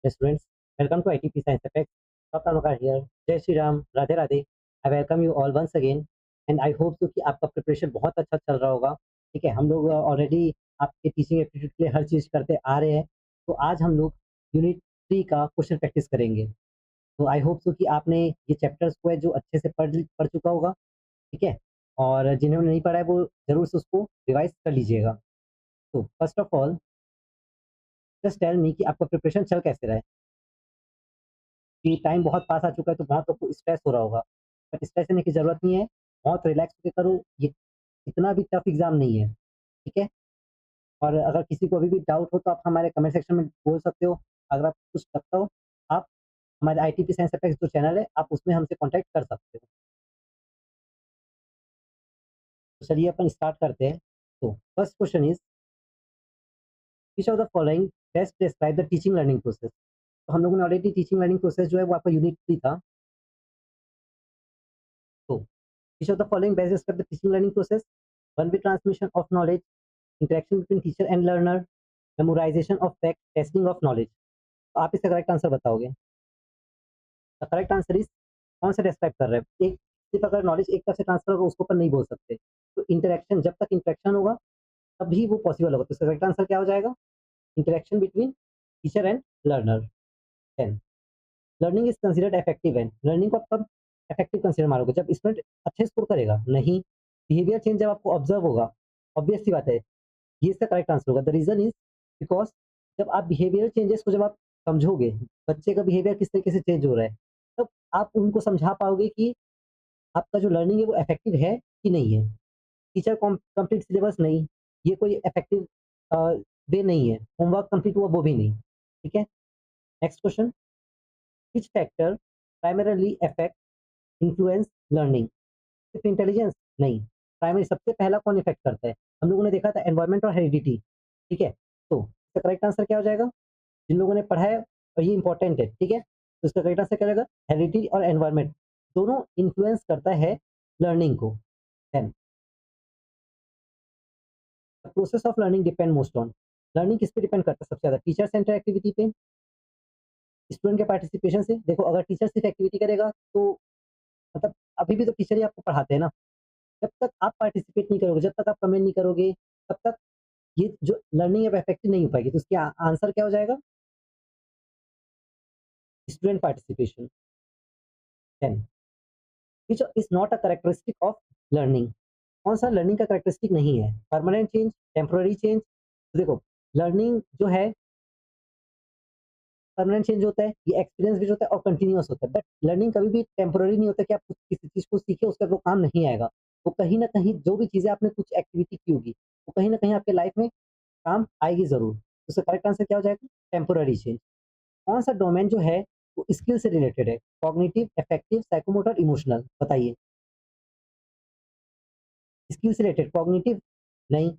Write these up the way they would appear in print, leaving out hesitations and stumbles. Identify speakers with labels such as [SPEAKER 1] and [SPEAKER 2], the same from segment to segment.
[SPEAKER 1] Students, welcome to ITP Science Effect. Dr. Anukar here. जय Shri Ram, Radhe Radhe. I welcome you all once again and I hope so कि आपका preparation बहुत अच्छा चल रहा होगा. ठीक है, हम लोग ऑलरेडी आपके टीचिंग एप्टीट्यूड के लिए हर चीज़ करते आ रहे हैं. तो आज हम लोग यूनिट 3 का क्वेश्चन प्रैक्टिस करेंगे. तो आई होप सो कि आपने ये चैप्टर्स को है जो अच्छे से पढ़ चुका होगा. ठीक है, और जिन्होंने नहीं पढ़ा है वो ज़रूर से उसको रिवाइज कर लीजिएगा. तो first of all just tell me कि आपका प्रिपरेशन चल कैसे रहा है. कि टाइम बहुत पास आ चुका है तो बहुत लोग को स्ट्रेस हो रहा होगा, बट स्ट्रेस होने की ज़रूरत नहीं है, बहुत रिलैक्स होके करो, ये इतना भी टफ एग्ज़ाम नहीं है, ठीक है? और अगर किसी को अभी भी डाउट हो तो आप हमारे कमेंट सेक्शन में बोल सकते हो, अगर आपको कुछ लगता हो, आप हमारे आईटीपी साइंस एपेक्स जो चैनल है, आप उसमें हमसे कॉन्टैक्ट कर सकते हो। तो चलिए अपन स्टार्ट करते हैं। तो first question is which of the following best describe the teaching learning process? तो हम लोगों ने ऑलरेडी टीचिंग लर्निंग प्रोसेस जो है वो आपका यूनिट 3 था। तो which of the following best describe the teaching learning process? One way transmission of knowledge, interaction between teacher and learner, memorisation of fact, testing of knowledge. तो आप इसका correct answer बताओगे। द करेक्ट आंसर इज कौन सा describe कर रहे हैं? एक सिर्फ अगर नॉलेज एक तरफ से ट्रांसफर होगा उसको अपन नहीं बोल सकते. तो इंटरेक्शन, जब तक इंटरेक्शन होगा तभी वो पॉसिबल होगा. तो इसका करेक्ट आंसर क्या हो जाएगा? Interaction between teacher and learner. Then learning is considered effective and learning को आप कब इफेक्टिव कंसिडर मारोगे? जब स्टूडेंट अच्छे स्कोर करेगा. नहीं, बिहेवियर चेंज जब आपको ऑब्जर्व होगा. ऑब्वियस सी बात है, ये इसका करेक्ट आंसर होगा. द रीजन इज बिकॉज जब आप बिहेवियर चेंजेस को जब आप समझोगे, बच्चे का बिहेवियर किस तरीके से चेंज हो रहा है, तब आप उनको समझा पाओगे कि आपका जो लर्निंग है वो इफेक्टिव है कि नहीं है. टीचर कंप्लीट सिलेबस नहीं, ये कोई इफेक्टिव वे नहीं है. होमवर्क कंप्लीट हुआ वो भी नहीं. ठीक है. Next question, which factor primarily affect influence learning? सिर्फ इंटेलिजेंस नहीं, प्राइमरी सबसे पहला कौन इफेक्ट करता है? हम लोगों ने देखा था एनवायरमेंट और हेरिडिटी. ठीक है. तो इसका करेक्ट आंसर क्या हो जाएगा? जिन लोगों ने पढ़ा है और ये इंपॉर्टेंट है. ठीक है, तो इसका करेक्ट आंसर क्या हो जाएगा? हेरिडिटी और एनवायरमेंट दोनों इन्फ्लुएंस करता है लर्निंग को. Then the process of learning depend most on, learning किस पे डिपेंड करता है सबसे ज़्यादा? टीचर सेंटर एक्टिविटी पे, स्टूडेंट के पार्टिसिपेशन से. देखो, अगर टीचर सिर्फ एक्टिविटी करेगा तो मतलब अभी भी तो टीचर ही आपको पढ़ाते हैं ना. जब तक आप पार्टिसिपेट नहीं करोगे, जब तक आप कमेंट नहीं करोगे, तब तक ये जो लर्निंग है वो इफेक्टिव नहीं हो पाएगी. तो इसका आंसर क्या हो जाएगा? Student participation. Then which is not a characteristic of learning? कौन सा लर्निंग का कैरेक्टरिस्टिक नहीं है? Permanent change, temporary change. तो देखो, लर्निंग जो है परमानेंट चेंज होता है, ये एक्सपीरियंस बेस्ड होता है और कंटीन्यूअस होता है. बट लर्निंग कभी भी टेम्पररी नहीं होता कि आप कुछ किसी चीज़ को सीखे उसका वो काम नहीं आएगा. वो कहीं न कहीं जो भी चीज़ें आपने कुछ एक्टिविटी की होगी, वो कहीं न कहीं आपके लाइफ में काम आएगी ज़रूर. तो इसका करेक्ट आंसर क्या हो जाएगा? Temporary change. कौन सा डोमेन जो है वो स्किल से रिलेटेड है? Cognitive, affective, psychomotor, emotional. बताइए. स्किल से रिलेटेड कॉग्निटिव नहीं.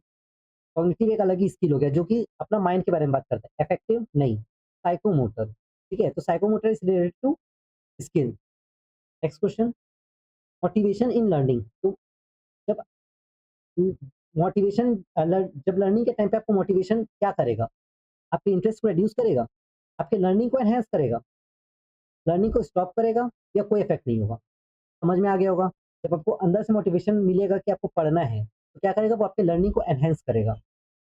[SPEAKER 1] कॉग्निटिव एक अलग ही स्किल हो गया जो कि अपना माइंड के बारे में बात करता है. अफेक्टिव नहीं. साइकोमोटर. ठीक है, तो psychomotor is related to skill. Next question, motivation in learning. तो जब मोटिवेशन जब लर्निंग के टाइम पे आपको मोटिवेशन क्या करेगा? आपके इंटरेस्ट को रिड्यूस करेगा, आपके लर्निंग को एनहांस करेगा, लर्निंग को स्टॉप करेगा, या कोई इफेक्ट नहीं होगा? समझ में आ गया होगा. जब आपको अंदर से मोटिवेशन मिलेगा कि आपको पढ़ना है, तो क्या करेगा? वो आपके लर्निंग को एनहांस करेगा.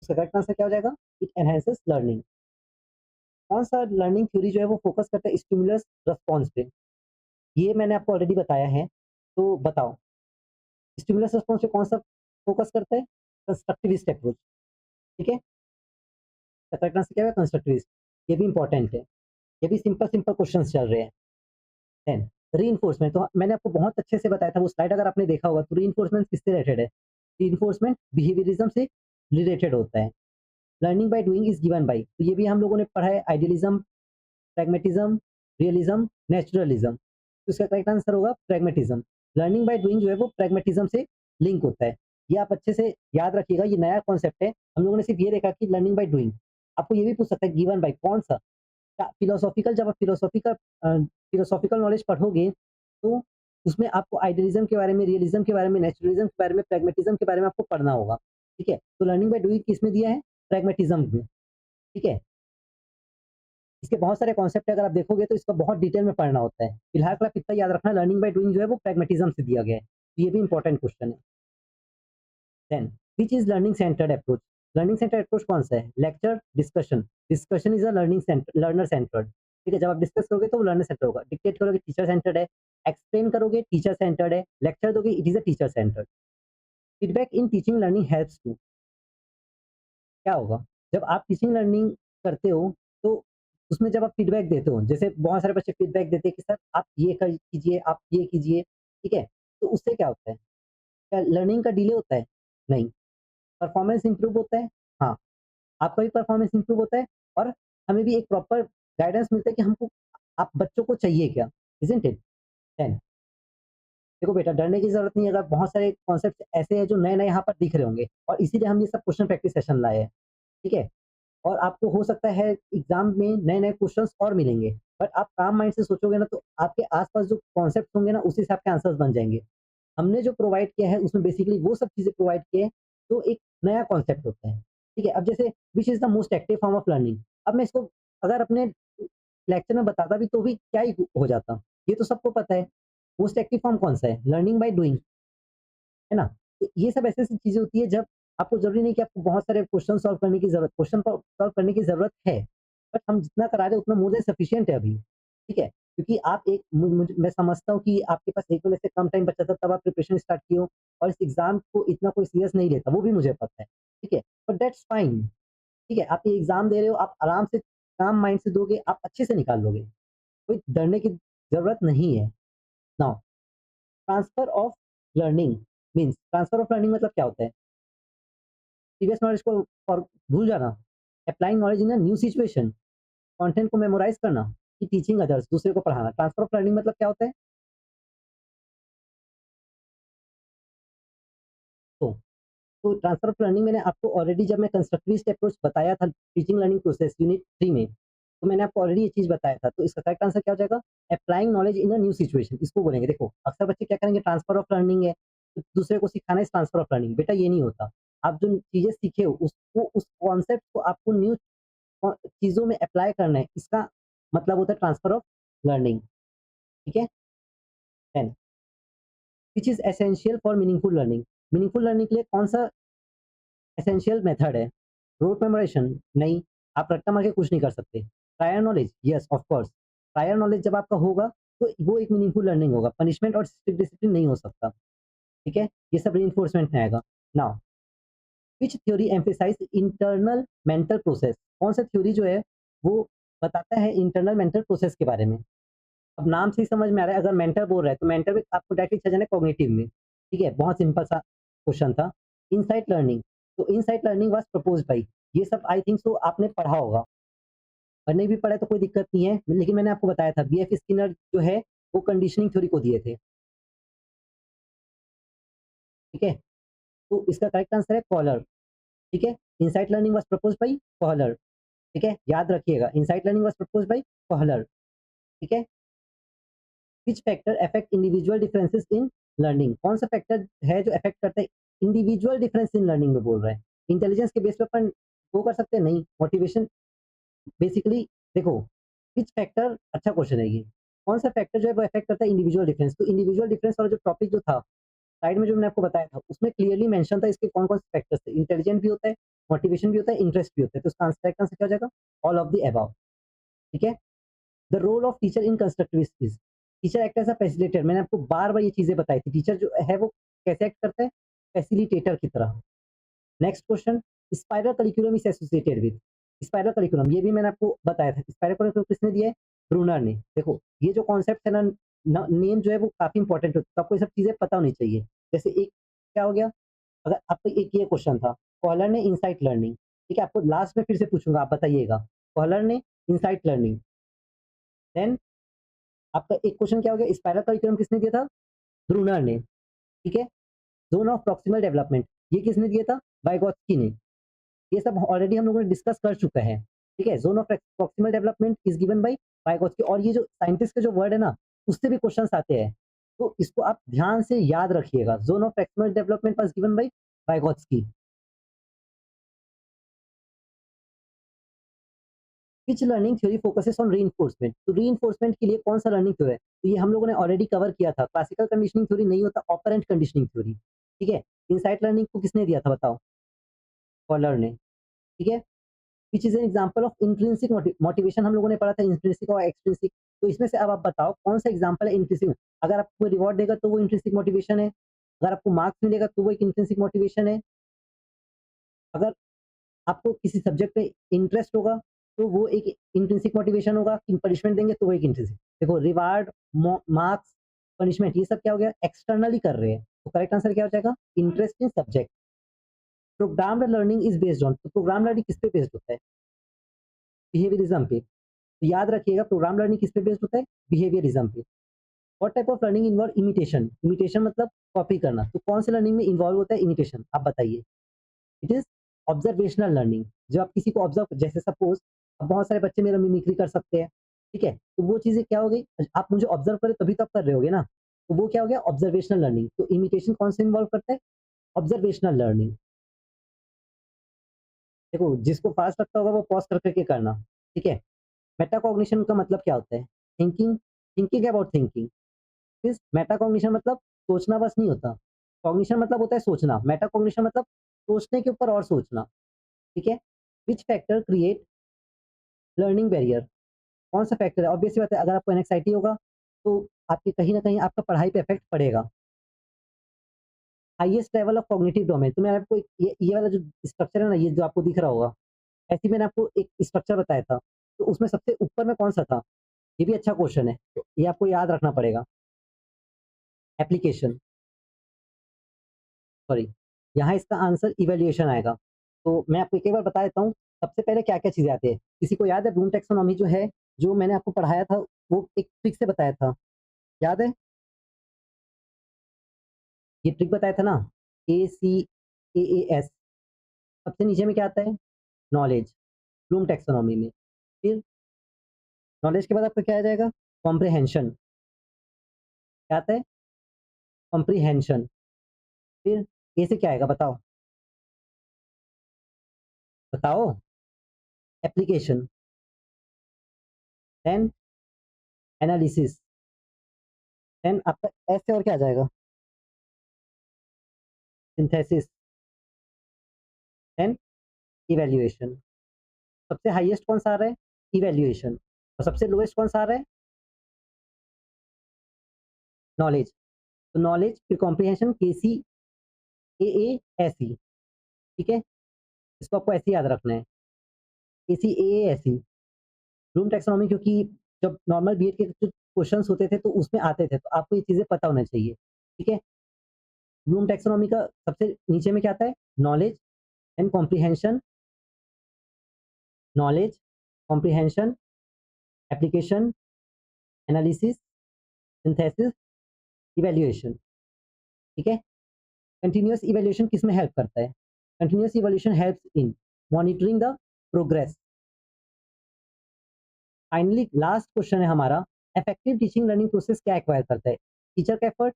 [SPEAKER 1] उसका करेक्ट आंसर क्या हो जाएगा? It enhances learning. कौन सा लर्निंग थ्योरी जो है वो फोकस करता है स्टिमुलस रिस्पॉन्स पे? ये मैंने आपको ऑलरेडी बताया है. तो बताओ, स्टिमुलस रिस्पॉन्स पे कौन सा फोकस करता है? Constructivist approach. ठीक है. करेक्ट आंसर क्या है? कंस्ट्रक्टिविस्ट. ये भी इंपॉर्टेंट है. ये भी सिंपल सिंपल क्वेश्चंस चल रहे हैं. देन रीइंफोर्समेंट, तो मैंने आपको बहुत अच्छे से बताया था. वो स्लाइड अगर आपने देखा होगा तो रीइंफोर्समेंट किससे रिलेटेड है? रीइंफोर्समेंट बिहेवियरिज्म से रिलेटेड होता है. Learning by doing is given by, तो ये भी हम लोगों ने पढ़ा है. Idealism, pragmatism, realism, naturalism. तो इसका करेक्ट आंसर होगा प्रैग्मेटिज्म. लर्निंग बाय डूइंग जो है वो प्रैग्मेटिज्म से लिंक होता है. ये आप अच्छे से याद रखिएगा, ये नया कॉन्सेप्ट है. हम लोगों ने सिर्फ ये देखा कि लर्निंग बाय डूइंग. आपको ये भी पूछ सकता है गिवन बाय कौन सा? फिलोसॉफिकल, जब आप फिलोसॉफिकल नॉलेज पढ़ोगे तो उसमें आपको आइडियलिज्म के बारे में, रियलिज्म के बारे में, नेचुरलिज्म के बारे में, प्रैग्मेटिज्म के बारे में आपको पढ़ना होगा. ठीक है, तो लर्निंग बाय डूइंग किसमें दिया है? प्रैग्मेटिज्म में. ठीक है. इसके बहुत सारे कॉन्सेप्ट अगर आप देखोगे तो इसका बहुत डिटेल में पढ़ना होता है। फिलहाल के लिए आप इतना याद रखना, लर्निंग बाय डूइंग जो है वो प्रैग्मैटिज्म से दिया गया है। तो ये भी इंपॉर्टेंट क्वेश्चन है। Then which is learning centred approach? Learning centred approach कौन-सा है? Lecture, discussion. Discussion is a learner centred. ठीक है, जब आप डिस्कस करोगे तो वो लर्नर सेंटर्ड होगा। डिक्टेट करोगे टीचर सेंटर्ड है। एक्सप्लेन करोगे टीचर सेंटर्ड है। लेक्चर दोगे it is a teacher centred. Feedback in teaching learning helps to. क्या होगा? जब आप टीचिंग लर्निंग करते हो, तो उसमें जब आप फीडबैक देते हो, जैसे बहुत सारे बच्चे फीडबैक देते हैं कि सर आप ये कर कीजिए, आप ये कीजिए, ठीक है? तो उससे क्या होता है? क्या लर्निंग का डिले होता है? नहीं। परफॉर्मेंस इंप्रूव होता है? हाँ। आपका भी परफॉर्मेंस इंप्रूव होता है और हमें भी एक प्रॉपर गाइडेंस मिलता है कि हमको आप बच्चों को चाहिए क्या? Isn't it? देन देखो बेटा, डरने की ज़रूरत नहीं है। अगर बहुत सारे कॉन्सेप्ट्स ऐसे हैं जो नए-नए यहाँ पर दिख रहे होंगे और इसीलिए हम ये सब क्वेश्चन प्रैक्टिस सेशन लाए हैं, ठीक है? और आपको हो सकता है एग्ज़ाम में नए-नए क्वेश्चन्स और मिलेंगे। बट आप काम माइंड से सोचोगे ना तो आपके आस-पास जो कॉन्सेप्ट्स होंगे ना उसी से आपके आंसर्स बन जाएँगे। हमने जो प्रोवाइड किया है उसमें बेसिकली वो सब चीज़ें प्रोवाइड की है जो एक नया कॉन्सेप्ट होता है। ठीक है? अब जैसे which is the most active form of learning? अब मैं इसको अगर अपने लेक्चर में बताता भी तो भी क्या ही हो जाता? ये तो सबको पता है। मोस्ट एक्टिव फॉर्म कौन-सा है? लर्निंग बाय डूइंग, है ना? तो ये सब ऐसी-ऐसी चीज़ें होती है जब आपको ज़रूरी नहीं कि आपको बहुत सारे क्वेश्चन सॉल्व करने की ज़रूरत, क्वेश्चन को सॉल्व करने की ज़रूरत है। बट हम जितना करा रहे हैं उतना मोर देन सफिशिएंट है अभी। ठीक है? क्योंकि आप एक मु मुझ मैं समझता हूँ कि आपके पास 1 महीने से कम टाइम बचा था तब आप प्रिपरेशन स्टार्ट किए हो और इस एग्ज़ाम को इतना कोई सीरियस नहीं लेता, वो भी मुझे पता है। ठीक है? But that's fine. ठीक है? आप ये एग्ज़ाम दे रहे हो, आप आराम से काम माइंड से दोगे, आप अच्छे से निकाल लोगे। कोई डरने की ज़रूरत नहीं है। Now transfer of learning means transfer of learning मतलब क्या होता है? प्रीवियस नॉलेज को और भूल जाना, applying knowledge in a new situation, content को मेमोराइज़ करना, कि टीचिंग अदर्स दूसरे को पढ़ाना। ट्रांसफर ऑफ लर्निंग मतलब क्या होता है? तो तो ट्रांसफर ऑफ लर्निंग मैंने आपको ऑलरेडी जब मैं कंस्ट्रक्टिविस्ट अप्रोच बताया था टीचिंग लर्निंग प्रोसेस यूनिट 3 में, तो मैंने आपको ऑलरेडी ये चीज़ बताया था। तो इसका करेक्ट आंसर क्या हो जाएगा? Applying knowledge in a new situation इसको बोलेंगे। देखो, अक्सर बच्चे क्या करेंगे ट्रांसफर ऑफ लर्निंग है, तो दूसरे को सिखाना इज़ ट्रांसफर ऑफ लर्निंग। बेटा ये नहीं होता। आप जो चीज़ें सीखे हो उसको उस कॉन्सेप्ट को आपको न्यू चीज़ों में अप्लाई करना है, इसका मतलब होता है ट्रांसफर ऑफ लर्निंग। ठीक है? Then which is essential for meaningful learning? Meaningful learning के लिए कौन-सा एसेंशियल मेथड है? Rote memorization? नहीं, आप रट्टा मार के कुछ नहीं कर सकते। Prior knowledge? Yes, of course. Prior knowledge जब आपका होगा, तो वो एक मीनिंगफुल लर्निंग होगा। पनिशमेंट और स्ट्रिक्ट डिसिप्लिन नहीं हो सकता। ठीक है? ये सब रिइंफोर्समेंट में आएगा। Now which theory emphasise internal mental process? कौन-सा थ्योरी जो है, वो बताता है इंटरनल मेंटल प्रोसेस के बारे में? अब नाम से ही समझ में आ रहा है, अगर मेंटर बोल रहा है तो मेंटर में आपको डायरेक्टली चले जाना है कॉग्निटिव में। ठीक है? बहुत सिंपल सा क्वेश्चन था। इनसाइट लर्निंग, तो insight learning was proposed bye, ये सब आई थिंक सो आपने पढ़ा होगा और नहीं भी पढ़ा है तो कोई दिक्कत नहीं है, लेकिन मैंने आपको बताया था बीएफ स्किनर जो है वो कंडीशनिंग थ्योरी को दिए थे। ठीक है? तो इसका करेक्ट आंसर है कॉलर। ठीक है? Insight learning was proposed by Kohler. ठीक है? याद रखिएगा, insight learning was proposed by Kohler. ठीक है? Which factor affect individual differences in learning? कौन सा फैक्टर है जो अफेक्ट करता है इंडिविजुअल डिफरेंस इन लर्निंग में बोल रहा है? इंटेलिजेंस के बेस पे अपन वो कर सकते हैं? नहीं। मोटिवेशन बेसिकली देखो, व्हिच फैक्टर अच्छा क्वेश्चन है ये। कौन सा फैक्टर जो है वो अफेक्ट करता है इंडिविजुअल डिफरेंस? तो इंडिविजुअल डिफरेंस वाला जो टॉपिक जो था, साइड में जो मैंने आपको बताया था, उसमें क्लियरली मेंशन था इसके कौन-कौन से फैक्टर्स थे। इंटेलिजेंट भी होता है, मोटिवेशन भी होता है, इंटरेस्ट भी होता है। तो इसका करेक्ट आंसर क्या हो जाएगा? All of the above. ठीक है? The role of teacher in constructivist is, teacher act as a facilitator. मैंने आपको बार-बार ये चीज़ें बताई थी। टीचर जो है वो कैसे एक्ट करता है? फैसिलिटेटर की तरह। Next question, spiral curriculum is associated with, spiral curriculum ये भी मैंने आपको बताया था। स्पाइरल करिकुलम किसने दिया है? ब्रूनर ने। देखो, ये जो कॉन्सेप्ट है ना, नेम जो है वो काफ़ी इंपॉर्टेंट होता है, तो आपको ये सब चीज़ें पता होनी चाहिए। जैसे एक क्या हो गया, अगर आपका एक ये क्वेश्चन था, कॉलर ने इनसाइट लर्निंग, ठीक है? आपको लास्ट में फिर से पूछूँगा, आप बताइएगा। कॉलर ने इनसाइट लर्निंग, देन आपका एक क्वेश्चन क्या हो गया, स्पाइरल करिकुलम किसने दिया था? ब्रूनर ने। ठीक है? ज़ोन ऑफ प्रॉक्सिमल डेवलपमेंट ये किसने दिया था? वाइगोत्स्की ने। ये सब ऑलरेडी हम लोगों ने डिस्कस कर चुका है। ठीक है? Zone of proximal development is given by Vygotsky, और ये जो साइंटिस्ट के जो वर्ड है ना, उससे भी क्वेश्चन्स आते हैं। तो इसको आप ध्यान से याद रखिएगा। Zone of proximal development was given by Vygotsky. Which learning theory focuses on reinforcement, तो रीइंफोर्समेंट के लिए कौन सा लर्निंग थ्योरी है, तो ये हम लोगों ने ऑलरेडी कवर किया था। क्लासिकल कंडीशनिंग थ्योरी नहीं होता, ऑपरेंट कंडीशनिंग थ्योरी। ठीक है, इनसाइट लर्निंग को किसने दिया था बताओ, फॉलर ने। ठीक है, which is an example of intrinsic motivation, हम लोगों ने पढ़ा था इंट्रिंसिक और एक्सट्रिंसिक। तो इसमें से अब आप बताओ कौन सा एग्जांपल है इंट्रिंसिक। अगर आपको रिवॉर्ड देगा तो वो इंट्रिंसिक मोटिवेशन है, अगर आपको मार्क्स मिलेगा तो वो एक इंट्रिंसिक मोटिवेशन है, अगर आपको किसी सब्जेक्ट पे इंटरेस्ट होगा तो वो एक इंट्रिंसिक मोटिवेशन होगा, कि पनिशमेंट देंगे तो वो एक इंट्रिंसिक। देखो रिवार्ड, मार्क्स, पनिशमेंट, ये सब क्या हो गया, एक्सटर्नली कर रहे हैं, तो करेक्ट आंसर क्या हो जाएगा, interest in subject. Programmed learning is based on, तो प्रोग्राम लर्निंग किस पे बेस्ड होता है, बिहेवियरिज्म पे। तो याद रखिएगा प्रोग्राम लर्निंग किस पे बेस्ड होता है, बिहेवियरिज्म पे। What type of learning involve imitation, imitation मतलब कॉपी करना, तो कौन से लर्निंग में इन्वॉल्व होता है इमिटेशन, आप बताइए। इट इज ऑब्जर्वेशनल लर्निंग, जो आप किसी को ऑब्जर्व, जैसे सपोज अब बहुत सारे बच्चे मेरा मिमिक्री कर सकते हैं, ठीक है, तो वो चीजें क्या हो गई, आप मुझे ऑब्जर्व करें तभी तो आप कर रहे होगे ना, तो वो क्या हो गया, ऑब्जर्वेशनल लर्निंग। तो इमिटेशन कौन से इन्वॉल्व करता है, ऑब्जर्वेशनल लर्निंग। देखो जिसको फास्ट लगता होगा वो पॉज कर करके करना, ठीक है। मेटाकॉग्निशन का मतलब क्या होता है, थिंकिंग, थिंकिंग अबाउट थिंकिंग। फिर मेटाकॉग्निशन मतलब सोचना बस नहीं होता, कॉग्निशन मतलब होता है सोचना, मेटाकॉग्निशन मतलब सोचने के ऊपर और सोचना, ठीक है। Which factor create learning barrier, कौन सा फैक्टर है, ऑब्वियस सी बात है, अगर आपको एंग्जायटी होगा तो आपके कहीं ना कहीं आपका पढ़ाई पे इफेक्ट पड़ेगा। Highest level of cognitive domain, तो मैंने आपको ये वाला जो स्ट्रक्चर है ना, ये जो आपको दिख रहा होगा, ऐसे ही मैंने आपको एक स्ट्रक्चर बताया था, तो उसमें सबसे ऊपर में कौन सा था, ये भी अच्छा क्वेश्चन है, तो ये आपको याद रखना पड़ेगा। एप्लीकेशन, सॉरी, यहाँ इसका आंसर इवैल्यूएशन आएगा। तो मैं आपको एक बार बता देता हूँ, सबसे पहले क्या-क्या चीज़ें आती है। किसी को याद है ब्लूम टैक्सोनॉमी जो है, जो मैंने आपको पढ़ाया था, वो एक ट्रिक से बताया था, याद है? ये ट्रिक बताया था ना, ACAAS, सबसे नीचे में क्या आता है? नॉलेज, ब्लूम टैक्सोनॉमी में। फिर नॉलेज के बाद आपका क्या आ जाएगा? कॉम्प्रिहेंशन, क्या आता है? कॉम्प्रिहेंशन। फिर ए से क्या आएगा बताओ? बताओ? एप्लीकेशन, देन एनालिसिस, देन आपका एस से और क्या आ जाएगा? Synthesis, then evaluation. सबसे हाईएस्ट कौन सा आ रहा है? इवैल्यूएशन। और सबसे लोएस्ट कौन सा आ रहा है? नॉलेज। तो नॉलेज फिर कॉम्प्रिहेंशन, केसी, एएएसई, ठीक है? इसको आपको ऐसे ही याद रखना है, केसी, एएएसई। ब्लूम टैक्सोनॉमी, क्योंकि जब नॉर्मल बीएड के जो क्वेश्चंस होते थे तो उसमें आते थे, तो आपको ये चीज़ें पता होना चाहिए, ठीक है? ब्लूम टैक्सोनॉमी का सबसे नीचे में क्या आता है? Knowledge and comprehension, knowledge, comprehension, application, analysis, synthesis, evaluation, ठीक है? कंटीन्यूअस इवैल्यूएशन किसमें हेल्प करता है? Continuous evaluation helps in monitoring the progress. Finally last question है हमारा, इफेक्टिव टीचिंग लर्निंग प्रोसेस क्या एक्वायर करता है? टीचर का एफर्ट,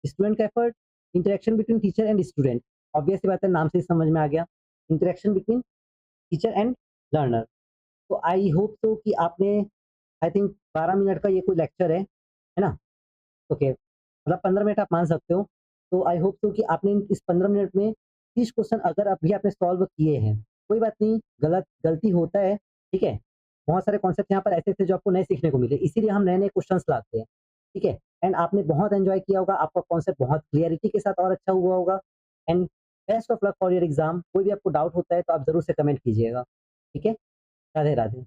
[SPEAKER 1] स्टूडेंट का effort, interaction between teacher and student. Obvious सी बात है, नाम से ही समझ में आ गया, interaction between teacher and learner. तो आई होप तो कि आपने, आई थिंक 12 मिनट का ये कोई लेक्चर है ना? ओके, मतलब 15 मिनट आप मान सकते हो। तो आई होप तो कि आपने इस 15 मिनट में 30 क्वेश्चन अगर अभी आपने सॉल्व किए हैं, कोई बात नहीं, गलती होता है, ठीक है? बहुत सारे कॉन्सेप्ट यहाँ पर ऐसे थे जो आपको नए सीखने को मिले, इसीलिए हम नए-नए क्वेश्चंस लाते हैं, ठीक है? एंड आपने बहुत एन्जॉय किया होगा, आपका कॉन्सेप्ट बहुत क्लैरिटी के साथ और अच्छा हुआ होगा। And best of luck for your exam. कोई भी आपको डाउट होता है तो आप ज़रूर से कमेंट कीजिएगा, ठीक है? राधे, राधे।